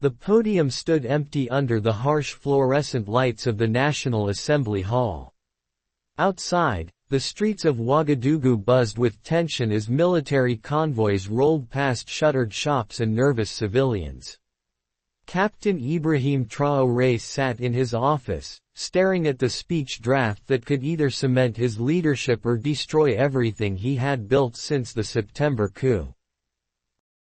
The podium stood empty under the harsh fluorescent lights of the National Assembly Hall. Outside, the streets of Ouagadougou buzzed with tension as military convoys rolled past shuttered shops and nervous civilians. Captain Ibrahim Traoré sat in his office, staring at the speech draft that could either cement his leadership or destroy everything he had built since the September coup.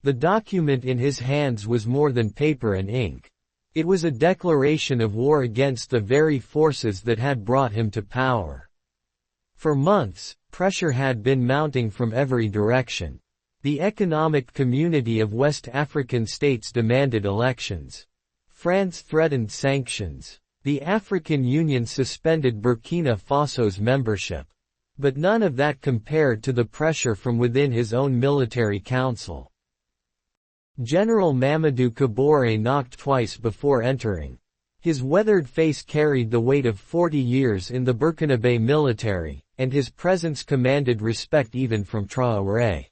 The document in his hands was more than paper and ink. It was a declaration of war against the very forces that had brought him to power. For months, pressure had been mounting from every direction. The economic community of West African states demanded elections. France threatened sanctions. The African Union suspended Burkina Faso's membership. But none of that compared to the pressure from within his own military council. General Mamadou Kaboré knocked twice before entering. His weathered face carried the weight of 40 years in the Burkinabe military, and his presence commanded respect even from Traoré.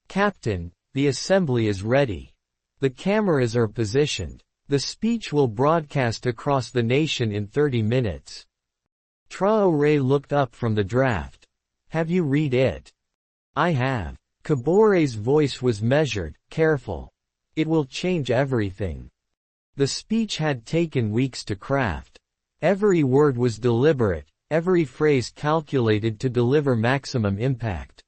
"Captain, the assembly is ready. The cameras are positioned. The speech will broadcast across the nation in 30 minutes. Traoré looked up from the draft. "Have you read it?" "I have." Kaboré's voice was measured, careful. "It will change everything." The speech had taken weeks to craft. Every word was deliberate, every phrase calculated to deliver maximum impact.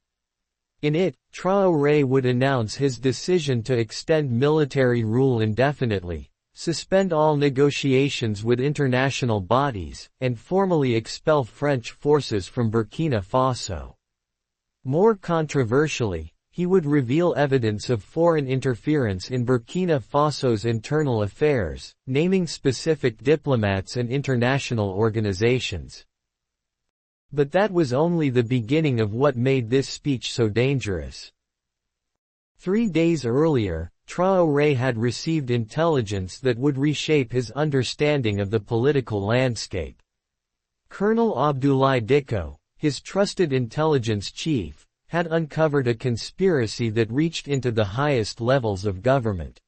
In it, Traoré would announce his decision to extend military rule indefinitely, suspend all negotiations with international bodies, and formally expel French forces from Burkina Faso. More controversially, he would reveal evidence of foreign interference in Burkina Faso's internal affairs, naming specific diplomats and international organizations. But that was only the beginning of what made this speech so dangerous. 3 days earlier, Traoré had received intelligence that would reshape his understanding of the political landscape. Colonel Abdoulaye Dicko, his trusted intelligence chief, had uncovered a conspiracy that reached into the highest levels of government.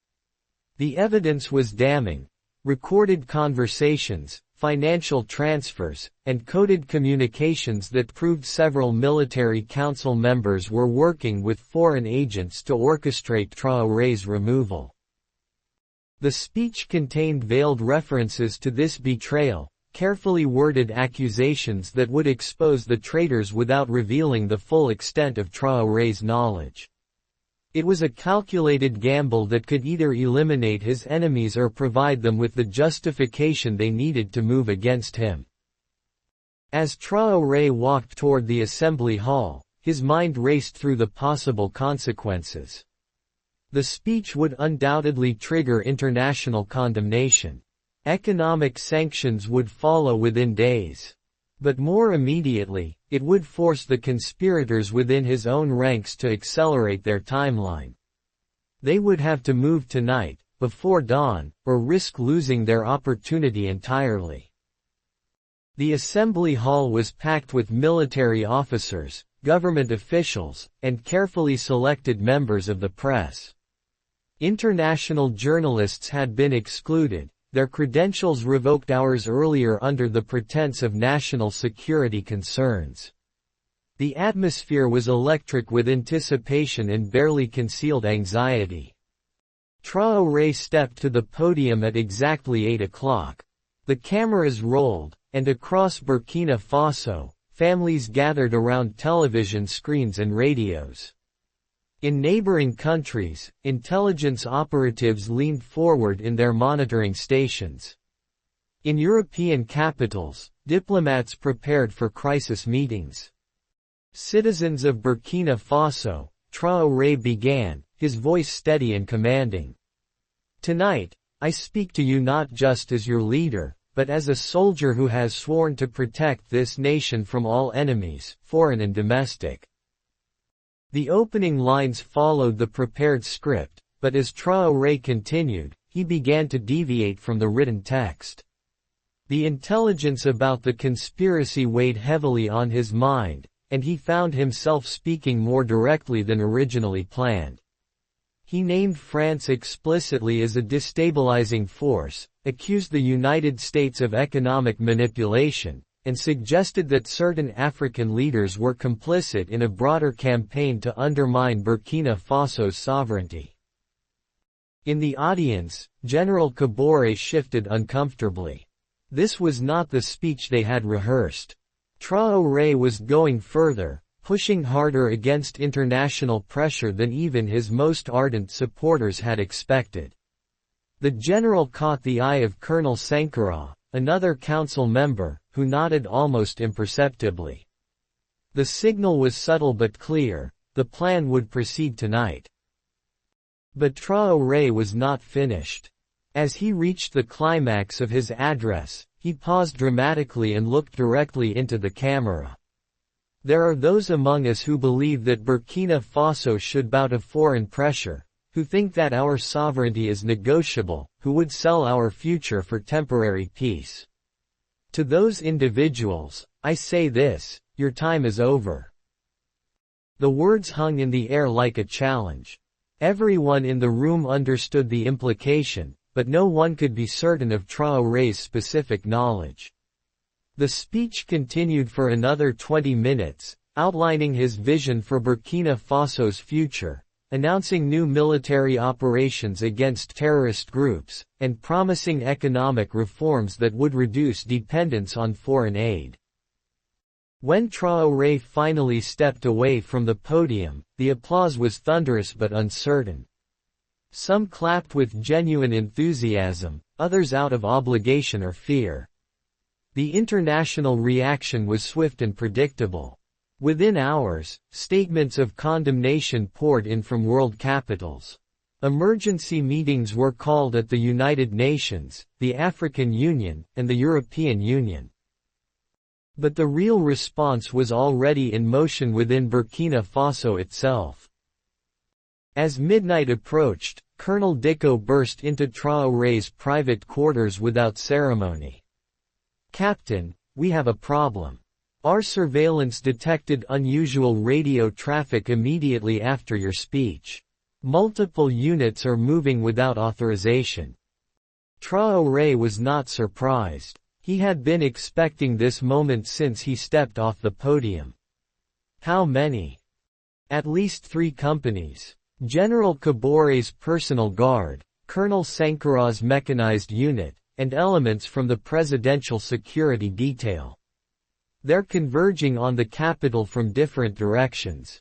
The evidence was damning. Recorded conversations, financial transfers, and coded communications that proved several military council members were working with foreign agents to orchestrate Traoré's removal. The speech contained veiled references to this betrayal, carefully worded accusations that would expose the traitors without revealing the full extent of Traoré's knowledge. It was a calculated gamble that could either eliminate his enemies or provide them with the justification they needed to move against him. As Traoré walked toward the assembly hall, his mind raced through the possible consequences. The speech would undoubtedly trigger international condemnation. Economic sanctions would follow within days. But more immediately, it would force the conspirators within his own ranks to accelerate their timeline. They would have to move tonight, before dawn, or risk losing their opportunity entirely. The assembly hall was packed with military officers, government officials, and carefully selected members of the press. International journalists had been excluded, their credentials revoked hours earlier under the pretense of national security concerns. The atmosphere was electric with anticipation and barely concealed anxiety. Traoré stepped to the podium at exactly 8 o'clock. The cameras rolled, and across Burkina Faso, families gathered around television screens and radios. In neighboring countries, intelligence operatives leaned forward in their monitoring stations. In European capitals, diplomats prepared for crisis meetings. Citizens of Burkina Faso, Traoré began, his voice steady and commanding. "Tonight, I speak to you not just as your leader, but as a soldier who has sworn to protect this nation from all enemies, foreign and domestic." The opening lines followed the prepared script, but as Traoré continued, he began to deviate from the written text. The intelligence about the conspiracy weighed heavily on his mind, and he found himself speaking more directly than originally planned. He named France explicitly as a destabilizing force, accused the United States of economic manipulation, and suggested that certain African leaders were complicit in a broader campaign to undermine Burkina Faso's sovereignty. In the audience, General Kabore shifted uncomfortably. This was not the speech they had rehearsed. Traoré was going further, pushing harder against international pressure than even his most ardent supporters had expected. The general caught the eye of Colonel Sankara, another council member, who nodded almost imperceptibly. The signal was subtle but clear: the plan would proceed tonight. But Traoré was not finished. As he reached the climax of his address, he paused dramatically and looked directly into the camera. There are those among us who believe that Burkina Faso should bow to foreign pressure, who think that our sovereignty is negotiable, who would sell our future for temporary peace. To those individuals, I say this: your time is over. The words hung in the air like a challenge. Everyone in the room understood the implication, but no one could be certain of Traoré's specific knowledge. The speech continued for another 20 minutes, outlining his vision for Burkina Faso's future, announcing new military operations against terrorist groups, and promising economic reforms that would reduce dependence on foreign aid. When Traoré finally stepped away from the podium, the applause was thunderous but uncertain. Some clapped with genuine enthusiasm, others out of obligation or fear. The international reaction was swift and predictable. Within hours, statements of condemnation poured in from world capitals. Emergency meetings were called at the United Nations, the African Union, and the European Union. But the real response was already in motion within Burkina Faso itself. As midnight approached, Colonel Dicko burst into Traoré's private quarters without ceremony. "Captain, we have a problem. Our surveillance detected unusual radio traffic immediately after your speech. Multiple units are moving without authorization." Traoré was not surprised. He had been expecting this moment since he stepped off the podium. How many? At least 3 companies. General Kabore's personal guard, Colonel Sankara's mechanized unit, and elements from the presidential security detail. They're converging on the capital from different directions.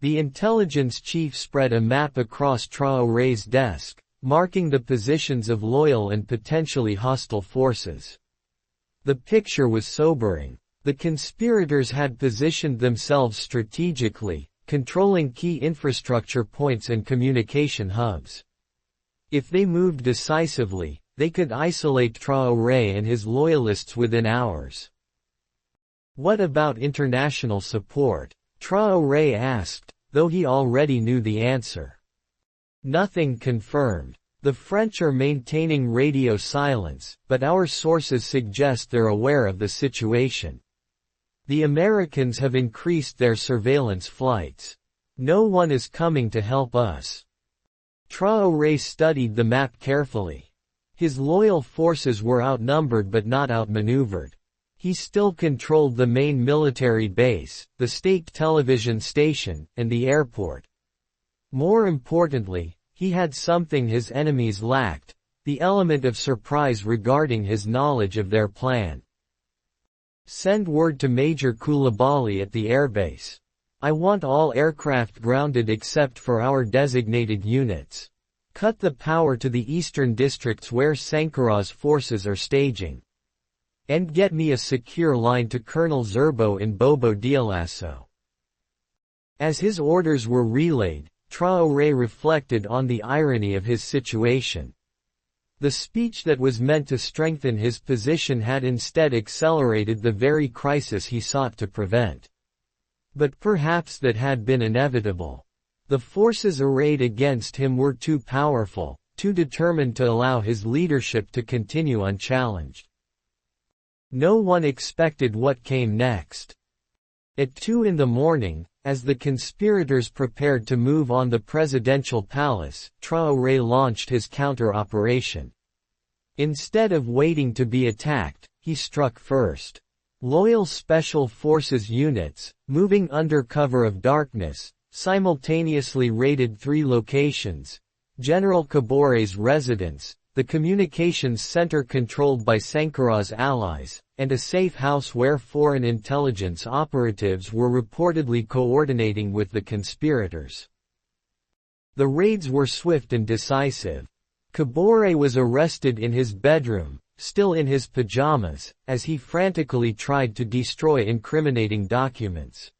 The intelligence chief spread a map across Traoré's desk, marking the positions of loyal and potentially hostile forces. The picture was sobering. The conspirators had positioned themselves strategically, controlling key infrastructure points and communication hubs. If they moved decisively, they could isolate Traoré and his loyalists within hours. What about international support? Traoré asked, though he already knew the answer. Nothing confirmed. The French are maintaining radio silence, but our sources suggest they're aware of the situation. The Americans have increased their surveillance flights. No one is coming to help us. Traoré studied the map carefully. His loyal forces were outnumbered but not outmaneuvered. He still controlled the main military base, the state television station, and the airport. More importantly, he had something his enemies lacked: the element of surprise regarding his knowledge of their plan. Send word to Major Koulibaly at the airbase. I want all aircraft grounded except for our designated units. Cut the power to the eastern districts where Sankara's forces are staging. And get me a secure line to Colonel Zerbo in Bobo Dioulasso. As his orders were relayed, Traoré reflected on the irony of his situation. The speech that was meant to strengthen his position had instead accelerated the very crisis he sought to prevent. But perhaps that had been inevitable. The forces arrayed against him were too powerful, too determined to allow his leadership to continue unchallenged. No one expected what came next. At 2 in the morning, as the conspirators prepared to move on the presidential palace, Traoré launched his counter-operation. Instead of waiting to be attacked, he struck first. Loyal Special Forces units, moving under cover of darkness, simultaneously raided 3 locations: General Kabore's residence, the communications center controlled by Sankarah's allies, and a safe house where foreign intelligence operatives were reportedly coordinating with the conspirators. The raids were swift and decisive. Kabore was arrested in his bedroom, still in his pajamas, as he frantically tried to destroy incriminating documents.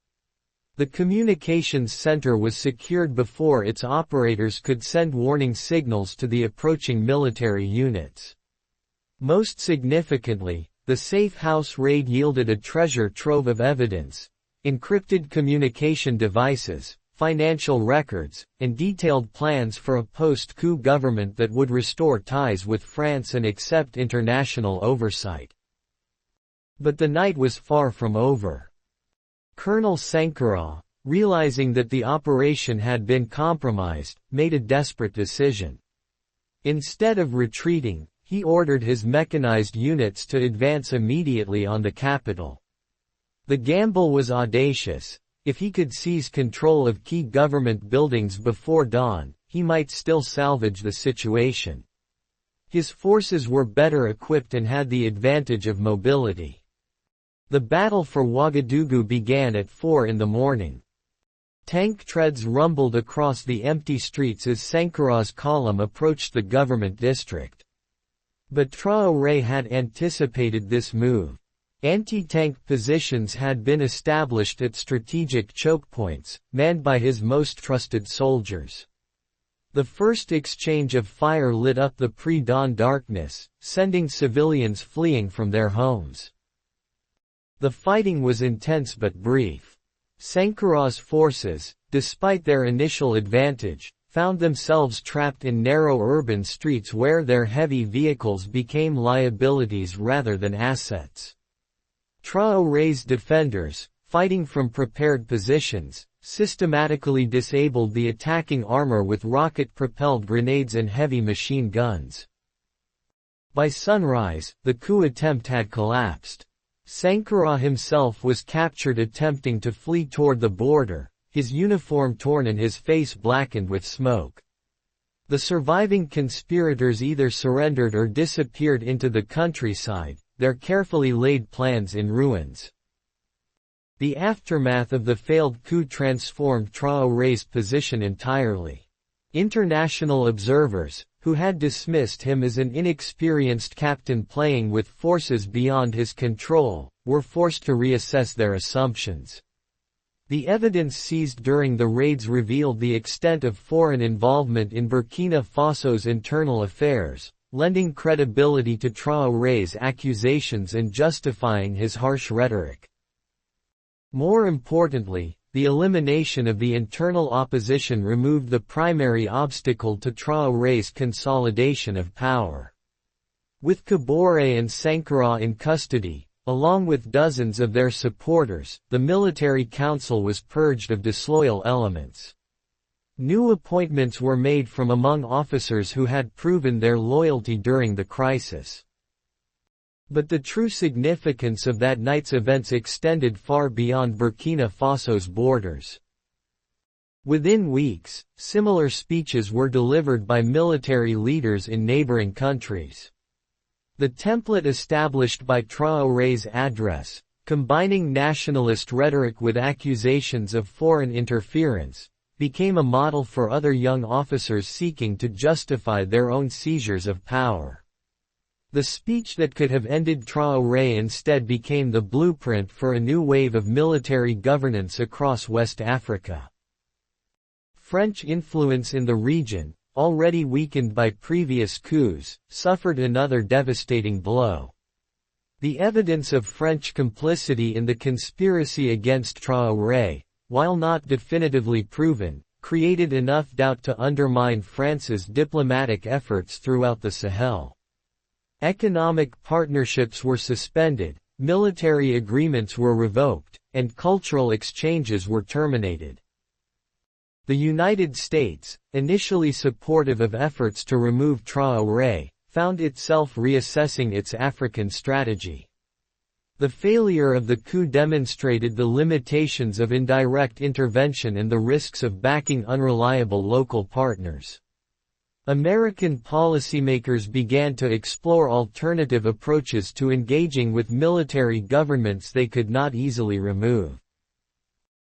The communications center was secured before its operators could send warning signals to the approaching military units. Most significantly, the safe house raid yielded a treasure trove of evidence: encrypted communication devices, financial records, and detailed plans for a post-coup government that would restore ties with France and accept international oversight. But the night was far from over. Colonel Sankarah, realizing that the operation had been compromised, made a desperate decision. Instead of retreating, he ordered his mechanized units to advance immediately on the capital. The gamble was audacious. If he could seize control of key government buildings before dawn, he might still salvage the situation. His forces were better equipped and had the advantage of mobility. The battle for Ouagadougou began at 4 in the morning. Tank treads rumbled across the empty streets as Sankarah's column approached the government district. But Traoré had anticipated this move. Anti-tank positions had been established at strategic choke points, manned by his most trusted soldiers. The first exchange of fire lit up the pre-dawn darkness, sending civilians fleeing from their homes. The fighting was intense but brief. Sankarah's forces, despite their initial advantage, found themselves trapped in narrow urban streets where their heavy vehicles became liabilities rather than assets. Traoré's defenders, fighting from prepared positions, systematically disabled the attacking armor with rocket-propelled grenades and heavy machine guns. By sunrise, the coup attempt had collapsed. Sankarah himself was captured attempting to flee toward the border, his uniform torn and his face blackened with smoke. The surviving conspirators either surrendered or disappeared into the countryside, their carefully laid plans in ruins. The aftermath of the failed coup transformed Traoré's position entirely. International observers, who had dismissed him as an inexperienced captain playing with forces beyond his control, were forced to reassess their assumptions. The evidence seized during the raids revealed the extent of foreign involvement in Burkina Faso's internal affairs, lending credibility to Traoré's accusations and justifying his harsh rhetoric. More importantly, the elimination of the internal opposition removed the primary obstacle to Traoré's consolidation of power. With Kabore and Sankarah in custody, along with dozens of their supporters, the military council was purged of disloyal elements. New appointments were made from among officers who had proven their loyalty during the crisis. But the true significance of that night's events extended far beyond Burkina Faso's borders. Within weeks, similar speeches were delivered by military leaders in neighboring countries. The template established by Traoré's address, combining nationalist rhetoric with accusations of foreign interference, became a model for other young officers seeking to justify their own seizures of power. The speech that could have ended Traoré instead became the blueprint for a new wave of military governance across West Africa. French influence in the region, already weakened by previous coups, suffered another devastating blow. The evidence of French complicity in the conspiracy against Traoré, while not definitively proven, created enough doubt to undermine France's diplomatic efforts throughout the Sahel. Economic partnerships were suspended, military agreements were revoked, and cultural exchanges were terminated. The United States, initially supportive of efforts to remove Traoré, found itself reassessing its African strategy. The failure of the coup demonstrated the limitations of indirect intervention and the risks of backing unreliable local partners. American policymakers began to explore alternative approaches to engaging with military governments they could not easily remove.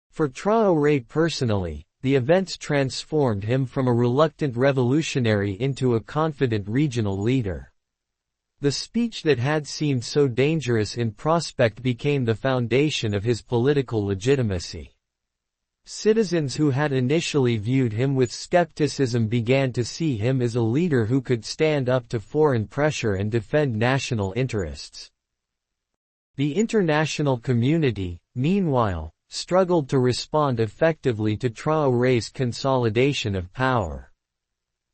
For Traoré personally, the events transformed him from a reluctant revolutionary into a confident regional leader. The speech that had seemed so dangerous in prospect became the foundation of his political legitimacy. Citizens who had initially viewed him with skepticism began to see him as a leader who could stand up to foreign pressure and defend national interests. The international community, meanwhile, struggled to respond effectively to Traoré's consolidation of power.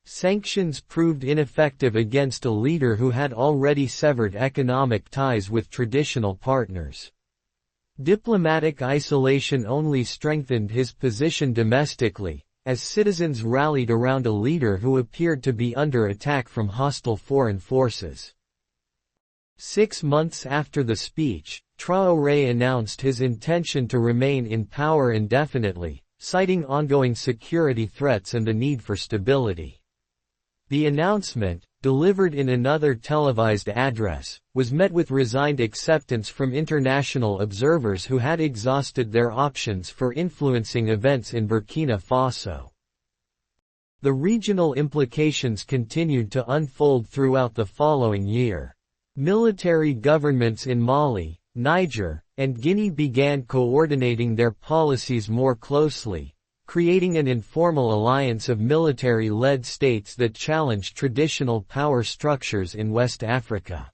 Sanctions proved ineffective against a leader who had already severed economic ties with traditional partners. Diplomatic isolation only strengthened his position domestically, as citizens rallied around a leader who appeared to be under attack from hostile foreign forces. 6 months after the speech, Traoré announced his intention to remain in power indefinitely, citing ongoing security threats and the need for stability. The announcement, delivered in another televised address, was met with resigned acceptance from international observers who had exhausted their options for influencing events in Burkina Faso. The regional implications continued to unfold throughout the following year. Military governments in Mali, Niger, and Guinea began coordinating their policies more closely, creating an informal alliance of military-led states that challenged traditional power structures in West Africa.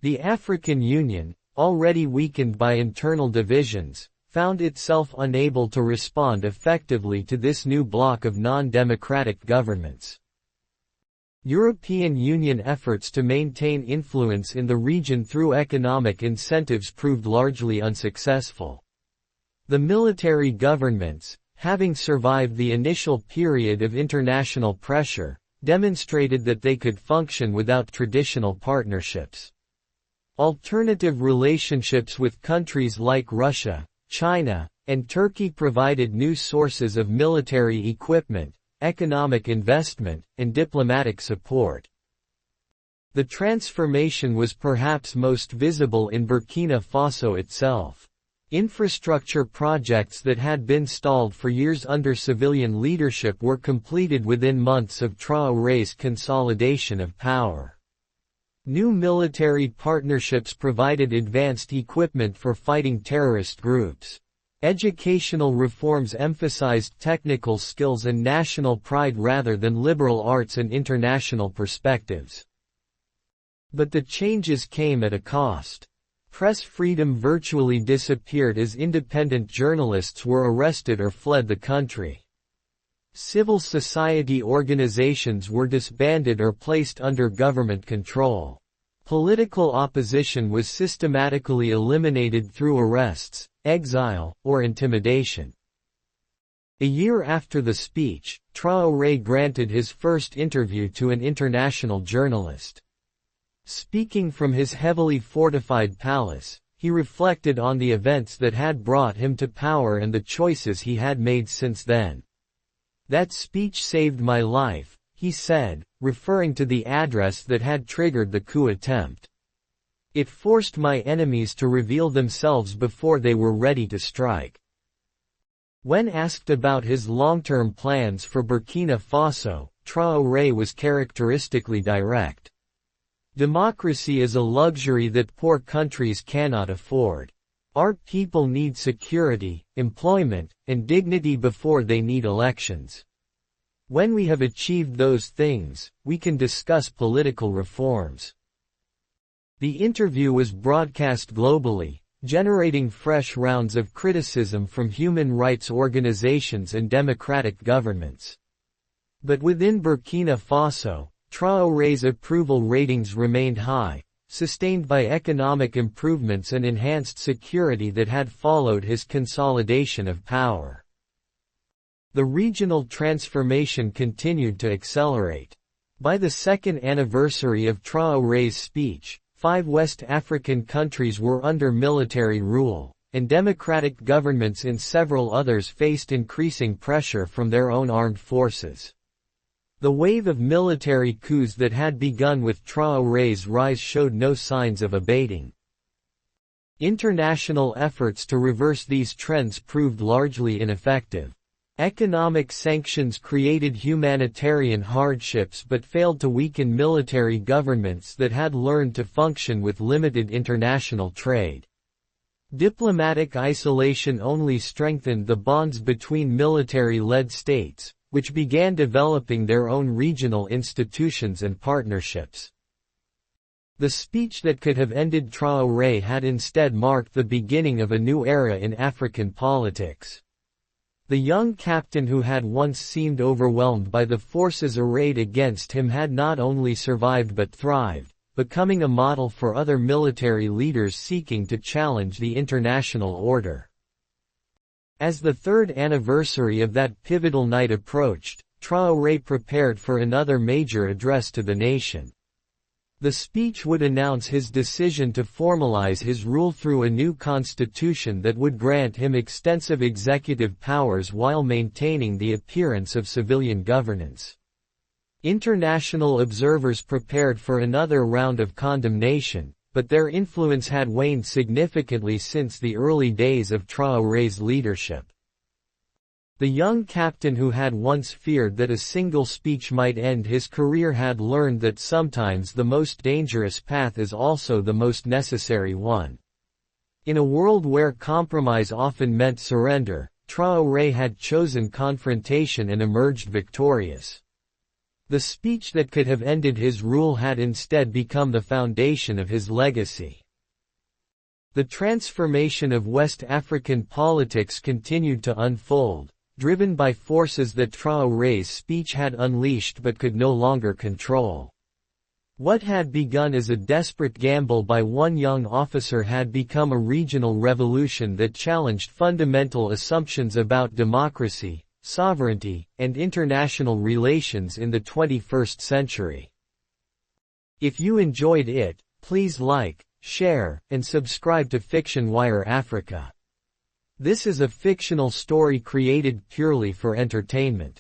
The African Union, already weakened by internal divisions, found itself unable to respond effectively to this new bloc of non-democratic governments. European Union efforts to maintain influence in the region through economic incentives proved largely unsuccessful. The military governments, having survived the initial period of international pressure, demonstrated that they could function without traditional partnerships. Alternative relationships with countries like Russia, China, and Turkey provided new sources of military equipment, economic investment, and diplomatic support. The transformation was perhaps most visible in Burkina Faso itself. Infrastructure projects that had been stalled for years under civilian leadership were completed within months of Traoré's consolidation of power. New military partnerships provided advanced equipment for fighting terrorist groups. Educational reforms emphasized technical skills and national pride rather than liberal arts and international perspectives. But the changes came at a cost. Press freedom virtually disappeared as independent journalists were arrested or fled the country. Civil society organizations were disbanded or placed under government control. Political opposition was systematically eliminated through arrests, exile, or intimidation. A year after the speech, Traoré granted his first interview to an international journalist. Speaking from his heavily fortified palace, he reflected on the events that had brought him to power and the choices he had made since then. "That speech saved my life," he said, referring to the address that had triggered the coup attempt. "It forced my enemies to reveal themselves before they were ready to strike." When asked about his long-term plans for Burkina Faso, Traoré was characteristically direct. "Democracy is a luxury that poor countries cannot afford. Our people need security, employment, and dignity before they need elections. When we have achieved those things, we can discuss political reforms." The interview was broadcast globally, generating fresh rounds of criticism from human rights organizations and democratic governments. But within Burkina Faso, Traoré's approval ratings remained high, sustained by economic improvements and enhanced security that had followed his consolidation of power. The regional transformation continued to accelerate. By the second anniversary of Traoré's speech, 5 West African countries were under military rule, and democratic governments in several others faced increasing pressure from their own armed forces. The wave of military coups that had begun with Traoré's rise showed no signs of abating. International efforts to reverse these trends proved largely ineffective. Economic sanctions created humanitarian hardships but failed to weaken military governments that had learned to function with limited international trade. Diplomatic isolation only strengthened the bonds between military-led states, which began developing their own regional institutions and partnerships. The speech that could have ended Traoré had instead marked the beginning of a new era in African politics. The young captain who had once seemed overwhelmed by the forces arrayed against him had not only survived but thrived, becoming a model for other military leaders seeking to challenge the international order. As the third anniversary of that pivotal night approached, Traoré prepared for another major address to the nation. The speech would announce his decision to formalize his rule through a new constitution that would grant him extensive executive powers while maintaining the appearance of civilian governance. International observers prepared for another round of condemnation, but their influence had waned significantly since the early days of Traoré's leadership. The young captain who had once feared that a single speech might end his career had learned that sometimes the most dangerous path is also the most necessary one. In a world where compromise often meant surrender, Traoré had chosen confrontation and emerged victorious. The speech that could have ended his rule had instead become the foundation of his legacy. The transformation of West African politics continued to unfold, driven by forces that Traoré's speech had unleashed but could no longer control. What had begun as a desperate gamble by one young officer had become a regional revolution that challenged fundamental assumptions about democracy, sovereignty, and international relations in the 21st century. If you enjoyed it, please like, share, and subscribe to FictionWire Africa. This is a fictional story created purely for entertainment.